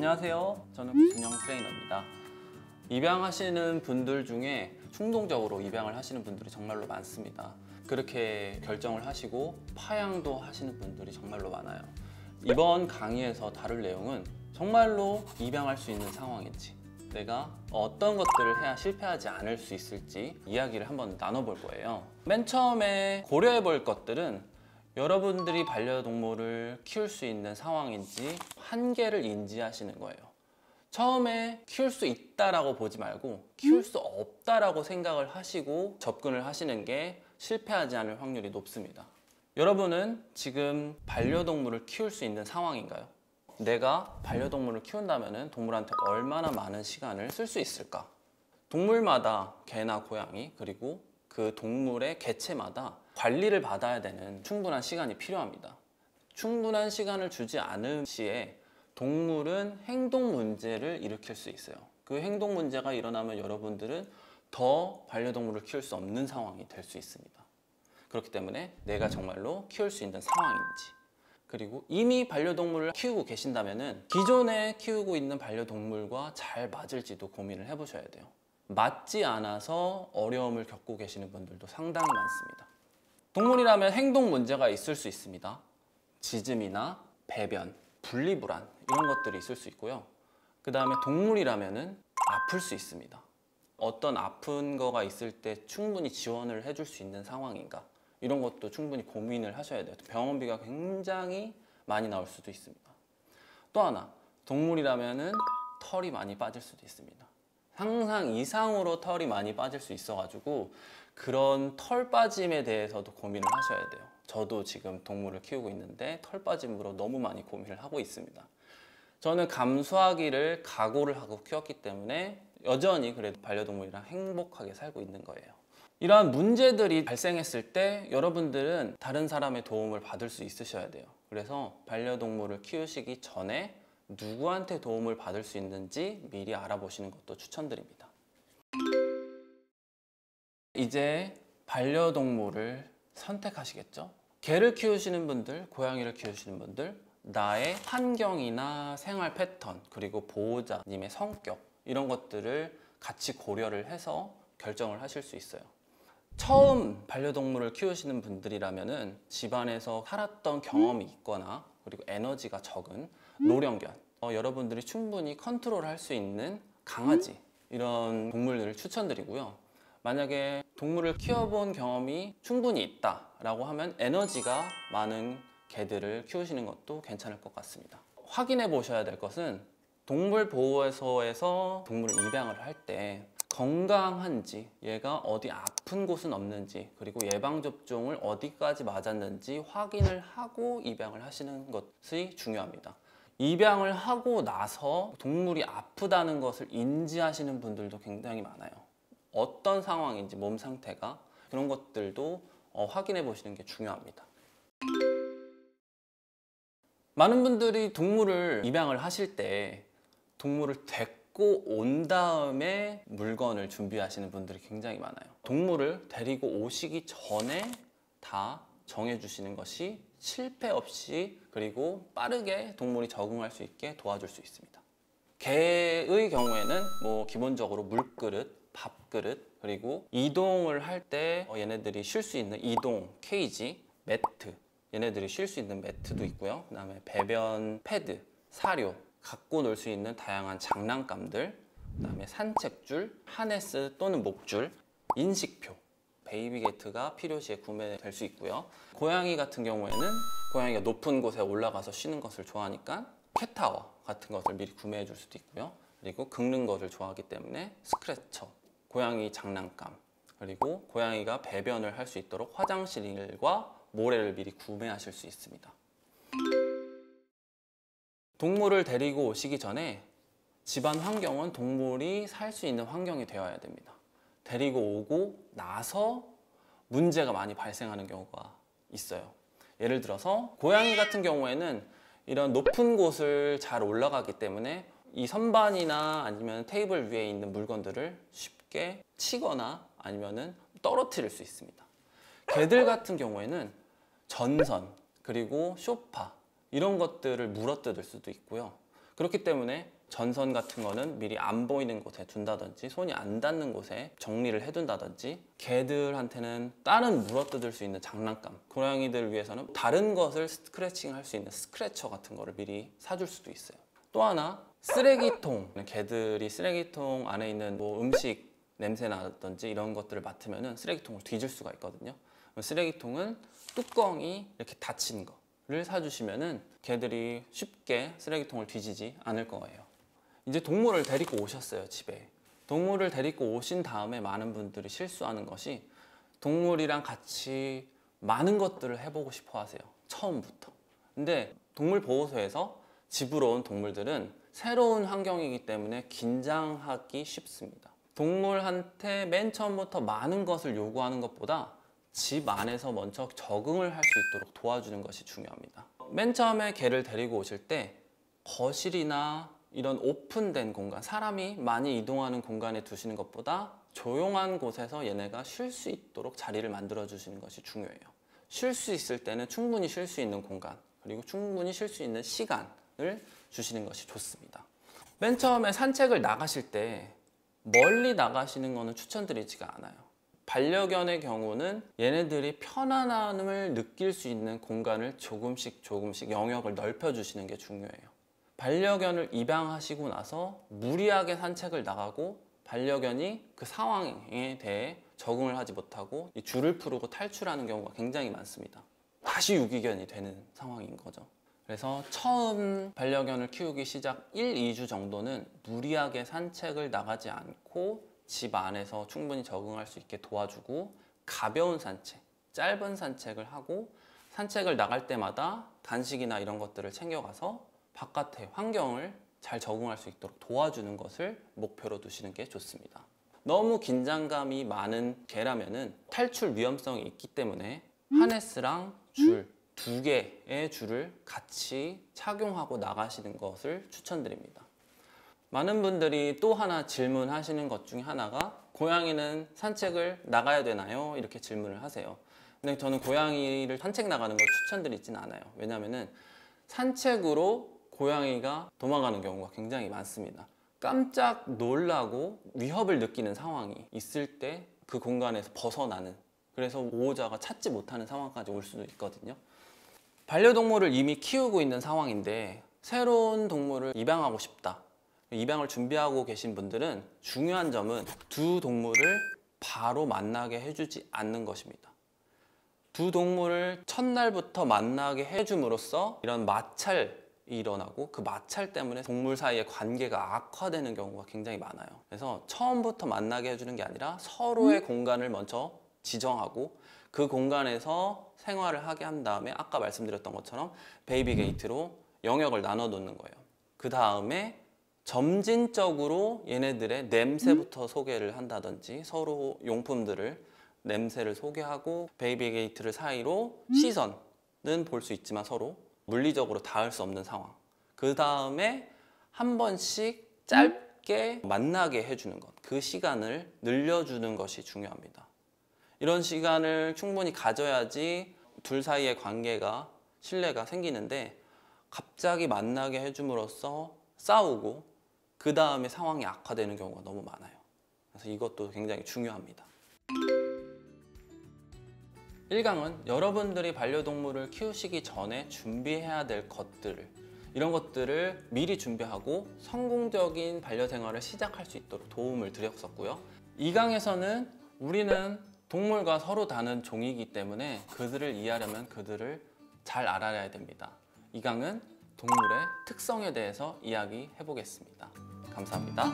안녕하세요. 저는 구순영 트레이너입니다. 입양하시는 분들 중에 충동적으로 입양을 하시는 분들이 정말로 많습니다. 그렇게 결정을 하시고 파양도 하시는 분들이 정말로 많아요. 이번 강의에서 다룰 내용은 정말로 입양할 수 있는 상황인지, 내가 어떤 것들을 해야 실패하지 않을 수 있을지 이야기를 한번 나눠볼 거예요. 맨 처음에 고려해 볼 것들은 여러분들이 반려동물을 키울 수 있는 상황인지 한계를 인지하시는 거예요. 처음에 키울 수 있다라고 보지 말고 키울 수 없다라고 생각을 하시고 접근을 하시는 게 실패하지 않을 확률이 높습니다. 여러분은 지금 반려동물을 키울 수 있는 상황인가요? 내가 반려동물을 키운다면 동물한테 얼마나 많은 시간을 쓸 수 있을까? 동물마다 개나 고양이 그리고 그 동물의 개체마다 관리를 받아야 되는 충분한 시간이 필요합니다. 충분한 시간을 주지 않은 시에 동물은 행동 문제를 일으킬 수 있어요. 그 행동 문제가 일어나면 여러분들은 더 반려동물을 키울 수 없는 상황이 될 수 있습니다. 그렇기 때문에 내가 정말로 키울 수 있는 상황인지, 그리고 이미 반려동물을 키우고 계신다면 기존에 키우고 있는 반려동물과 잘 맞을지도 고민을 해보셔야 돼요. 맞지 않아서 어려움을 겪고 계시는 분들도 상당히 많습니다. 동물이라면 행동 문제가 있을 수 있습니다. 짖음이나 배변, 분리불안 이런 것들이 있을 수 있고요. 그 다음에 동물이라면 아플 수 있습니다. 어떤 아픈 거가 있을 때 충분히 지원을 해줄 수 있는 상황인가, 이런 것도 충분히 고민을 하셔야 돼요. 병원비가 굉장히 많이 나올 수도 있습니다. 또 하나, 동물이라면 털이 많이 빠질 수도 있습니다. 상상 이상으로 털이 많이 빠질 수 있어가지고 그런 털 빠짐에 대해서도 고민을 하셔야 돼요. 저도 지금 동물을 키우고 있는데 털 빠짐으로 너무 많이 고민을 하고 있습니다. 저는 감수하기를 각오를 하고 키웠기 때문에 여전히 그래도 반려동물이랑 행복하게 살고 있는 거예요. 이러한 문제들이 발생했을 때 여러분들은 다른 사람의 도움을 받을 수 있으셔야 돼요. 그래서 반려동물을 키우시기 전에 누구한테 도움을 받을 수 있는지 미리 알아보시는 것도 추천드립니다. 이제 반려동물을 선택하시겠죠? 개를 키우시는 분들, 고양이를 키우시는 분들, 나의 환경이나 생활 패턴, 그리고 보호자님의 성격, 이런 것들을 같이 고려를 해서 결정을 하실 수 있어요. 처음 반려동물을 키우시는 분들이라면 집안에서 살았던 경험이 있거나 그리고 에너지가 적은 노령견, 여러분들이 충분히 컨트롤할 수 있는 강아지, 이런 동물들을 추천드리고요. 만약에 동물을 키워본 경험이 충분히 있다라고 하면 에너지가 많은 개들을 키우시는 것도 괜찮을 것 같습니다. 확인해 보셔야 될 것은 동물보호소에서 동물을 입양을 할 때 건강한지, 얘가 어디 아픈 곳은 없는지, 그리고 예방접종을 어디까지 맞았는지 확인을 하고 입양을 하시는 것이 중요합니다. 입양을 하고 나서 동물이 아프다는 것을 인지하시는 분들도 굉장히 많아요. 어떤 상황인지, 몸 상태가, 그런 것들도 확인해 보시는 게 중요합니다. 많은 분들이 동물을 입양을 하실 때 동물을 데리고 온 다음에 물건을 준비하시는 분들이 굉장히 많아요. 동물을 데리고 오시기 전에 다 정해주시는 것이 실패 없이 그리고 빠르게 동물이 적응할 수 있게 도와줄 수 있습니다. 개의 경우에는 기본적으로 물그릇, 밥그릇, 그리고 이동을 할 때 얘네들이 쉴 수 있는 이동 케이지, 매트, 얘네들이 쉴 수 있는 매트도 있고요. 그 다음에 배변 패드, 사료, 갖고 놀 수 있는 다양한 장난감들, 그 다음에 산책줄, 하네스 또는 목줄, 인식표, 베이비 게트가 필요시에 구매될 수 있고요. 고양이 같은 경우에는 고양이가 높은 곳에 올라가서 쉬는 것을 좋아하니까 캣타워 같은 것을 미리 구매해 줄 수도 있고요. 그리고 긁는 것을 좋아하기 때문에 스크래처, 고양이 장난감, 그리고 고양이가 배변을 할 수 있도록 화장실과 모래를 미리 구매하실 수 있습니다. 동물을 데리고 오시기 전에 집안 환경은 동물이 살 수 있는 환경이 되어야 됩니다. 데리고 오고 나서 문제가 많이 발생하는 경우가 있어요. 예를 들어서 고양이 같은 경우에는 이런 높은 곳을 잘 올라가기 때문에 이 선반이나 아니면 테이블 위에 있는 물건들을 쉽게 치거나 아니면 떨어뜨릴 수 있습니다. 개들 같은 경우에는 전선, 그리고 소파 이런 것들을 물어뜯을 수도 있고요. 그렇기 때문에 전선 같은 거는 미리 안 보이는 곳에 둔다든지 손이 안 닿는 곳에 정리를 해둔다든지, 개들한테는 다른 물어뜯을 수 있는 장난감, 고양이들을 위해서는 다른 것을 스크래칭 할 수 있는 스크래처 같은 거를 미리 사줄 수도 있어요. 또 하나, 쓰레기통. 개들이 쓰레기통 안에 있는 뭐 음식 냄새 나든지 이런 것들을 맡으면 쓰레기통을 뒤질 수가 있거든요. 쓰레기통은 뚜껑이 이렇게 닫힌 거를 사주시면 개들이 쉽게 쓰레기통을 뒤지지 않을 거예요. 이제 동물을 데리고 오셨어요, 집에. 동물을 데리고 오신 다음에 많은 분들이 실수하는 것이 동물이랑 같이 많은 것들을 해보고 싶어 하세요, 처음부터. 근데 동물보호소에서 집으로 온 동물들은 새로운 환경이기 때문에 긴장하기 쉽습니다. 동물한테 맨 처음부터 많은 것을 요구하는 것보다 집 안에서 먼저 적응을 할 수 있도록 도와주는 것이 중요합니다. 맨 처음에 개를 데리고 오실 때 거실이나 이런 오픈된 공간, 사람이 많이 이동하는 공간에 두시는 것보다 조용한 곳에서 얘네가 쉴 수 있도록 자리를 만들어 주시는 것이 중요해요. 쉴 수 있을 때는 충분히 쉴 수 있는 공간, 그리고 충분히 쉴 수 있는 시간을 주시는 것이 좋습니다. 맨 처음에 산책을 나가실 때 멀리 나가시는 것은 추천드리지가 않아요. 반려견의 경우는 얘네들이 편안함을 느낄 수 있는 공간을 조금씩 영역을 넓혀 주시는 게 중요해요. 반려견을 입양하시고 나서 무리하게 산책을 나가고 반려견이 그 상황에 대해 적응을 하지 못하고 이 줄을 풀고 탈출하는 경우가 굉장히 많습니다. 다시 유기견이 되는 상황인 거죠. 그래서 처음 반려견을 키우기 시작 1, 2주 정도는 무리하게 산책을 나가지 않고 집 안에서 충분히 적응할 수 있게 도와주고, 가벼운 산책, 짧은 산책을 하고, 산책을 나갈 때마다 간식이나 이런 것들을 챙겨가서 바깥의 환경을 잘 적응할 수 있도록 도와주는 것을 목표로 두시는 게 좋습니다. 너무 긴장감이 많은 개라면은 탈출 위험성이 있기 때문에 하네스랑 줄, 2개의 줄을 같이 착용하고 나가시는 것을 추천드립니다. 많은 분들이 또 하나 질문하시는 것 중에 하나가, 고양이는 산책을 나가야 되나요? 이렇게 질문을 하세요. 근데 저는 고양이를 산책 나가는 걸 추천드리진 않아요. 왜냐하면 산책으로 고양이가 도망가는 경우가 굉장히 많습니다. 깜짝 놀라고 위협을 느끼는 상황이 있을 때 그 공간에서 벗어나는, 그래서 보호자가 찾지 못하는 상황까지 올 수도 있거든요. 반려동물을 이미 키우고 있는 상황인데 새로운 동물을 입양하고 싶다, 입양을 준비하고 계신 분들은 중요한 점은 두 동물을 바로 만나게 해주지 않는 것입니다. 두 동물을 첫날부터 만나게 해줌으로써 이런 마찰이 일어나고, 그 마찰 때문에 동물 사이의 관계가 악화되는 경우가 굉장히 많아요. 그래서 처음부터 만나게 해주는 게 아니라 서로의 공간을 먼저 지정하고 그 공간에서 생활을 하게 한 다음에 아까 말씀드렸던 것처럼 베이비 게이트로 영역을 나눠 놓는 거예요. 그 다음에 점진적으로 얘네들의 냄새부터 소개를 한다든지, 서로 용품들을 냄새를 소개하고, 베이비 게이트를 사이로 시선은 볼 수 있지만 서로 물리적으로 닿을 수 없는 상황. 그 다음에 한 번씩 짧게 만나게 해주는 것, 그 시간을 늘려주는 것이 중요합니다. 이런 시간을 충분히 가져야지 둘 사이의 관계가, 신뢰가 생기는데, 갑자기 만나게 해줌으로써 싸우고 그 다음에 상황이 악화되는 경우가 너무 많아요. 그래서 이것도 굉장히 중요합니다. 1강은 여러분들이 반려동물을 키우시기 전에 준비해야 될 것들을, 이런 것들을 미리 준비하고 성공적인 반려생활을 시작할 수 있도록 도움을 드렸었고요. 2강에서는 우리는 동물과 서로 다른 종이기 때문에 그들을 이해하려면 그들을 잘 알아야 됩니다. 2강은 동물의 특성에 대해서 이야기해 보겠습니다. 감사합니다.